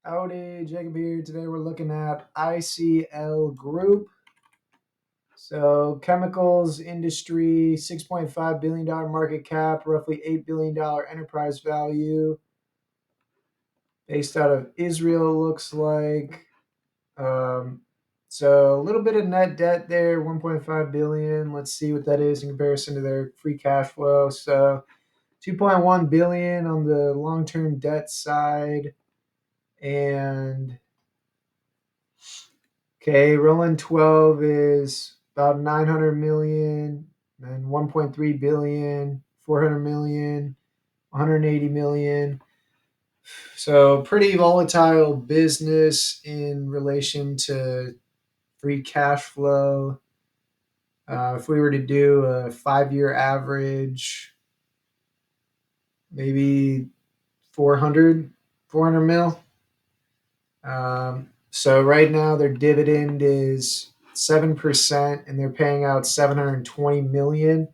Howdy, Jacob here. Today we're looking at ICL Group. So, chemicals industry, $6.5 billion market cap, roughly $8 billion enterprise value, based out of Israel, looks like. Um, so, a little bit of net debt there, 1.5 billion. Let's see what that is in comparison to their free cash flow. So, 2.1 billion on the long-term debt side, and okay, rolling 12 is about 900 million, and 1.3 billion, 400 million, 180 million. So pretty volatile business in relation to free cash flow. If we were to do a 5-year average, maybe 400 mil. So right now their dividend is 7%, and they're paying out 720 million.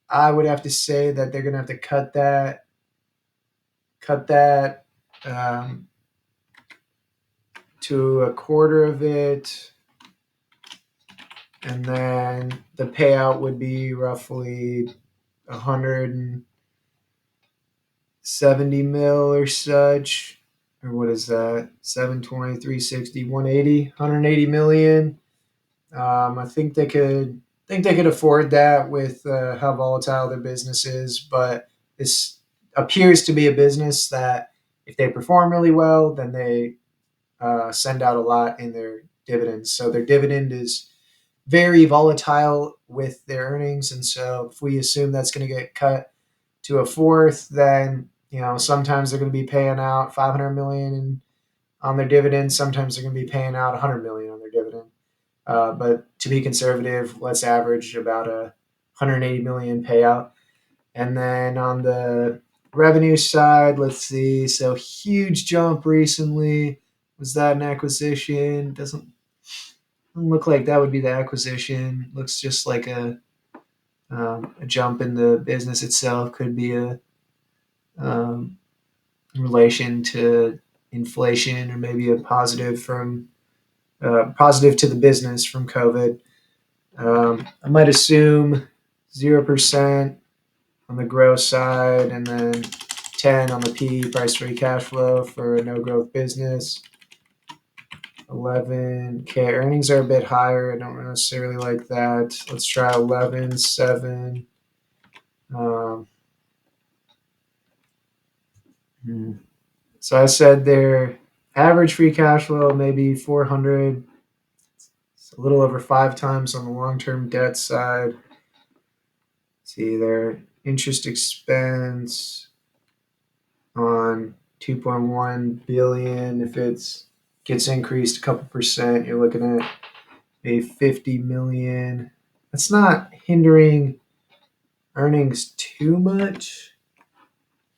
I would have to say that they're going to have to cut that um, to a quarter of it, and then the payout would be roughly 170 mil or such. Or what is that? 720, 360, 180, 180 million. I think they could afford that with how volatile their business is. But this appears to be a business that, if they perform really well, then they send out a lot in their dividends. So their dividend is very volatile with their earnings, and so if we assume that's going to get cut to a fourth, then sometimes they're going to be paying out 500 million on their dividends. Sometimes they're going to be paying out 100 million on their dividend. But to be conservative, let's average about a 180 million payout. And then on the revenue side, let's see. So huge jump recently. Was that an acquisition? Doesn't look like that would be the acquisition. Looks just like a jump in the business itself. Could be a um, relation to inflation, or maybe a positive to the business from COVID. I might assume 0% on the growth side, and then 10 on the P price free cash flow for a no growth business. 11. Okay, earnings are a bit higher. I don't necessarily like that. Let's try 11, 7. Um, hmm. So I said their average free cash flow maybe 400. It's a little over 5 times on the long term debt side. See their interest expense on 2.1 billion. If it's gets increased a couple percent, you're looking at a 50 million. That's not hindering earnings too much,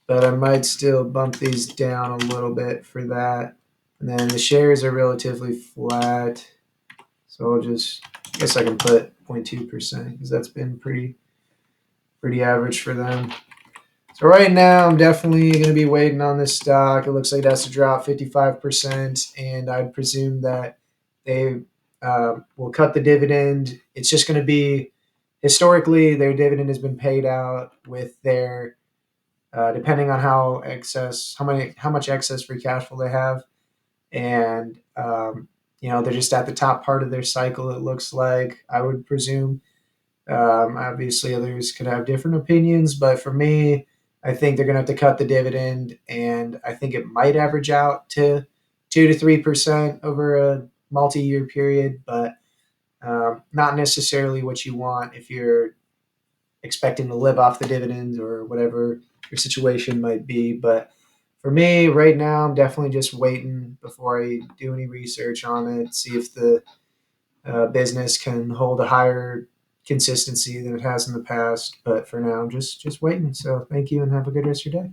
but I might still bump these down a little bit for that. And then the shares are relatively flat, so I guess I can put 0.2% because that's been pretty average for them. So right now, I'm definitely going to be waiting on this stock. It looks like it has to drop 55%, and I'd presume that they will cut the dividend. It's just going to be, historically, their dividend has been paid out with their depending on how much excess free cash flow they have, and they're just at the top part of their cycle. It looks like, I would presume. Obviously, others could have different opinions, but for me, I think they're going to have to cut the dividend, and I think it might average out to 2 to 3% over a multi-year period, but not necessarily what you want if you're expecting to live off the dividends or whatever your situation might be. But for me, right now, I'm definitely just waiting before I do any research on it, see if the business can hold a higher consistency than it has in the past. But for now, I'm just waiting. So thank you, and have a good rest of your day.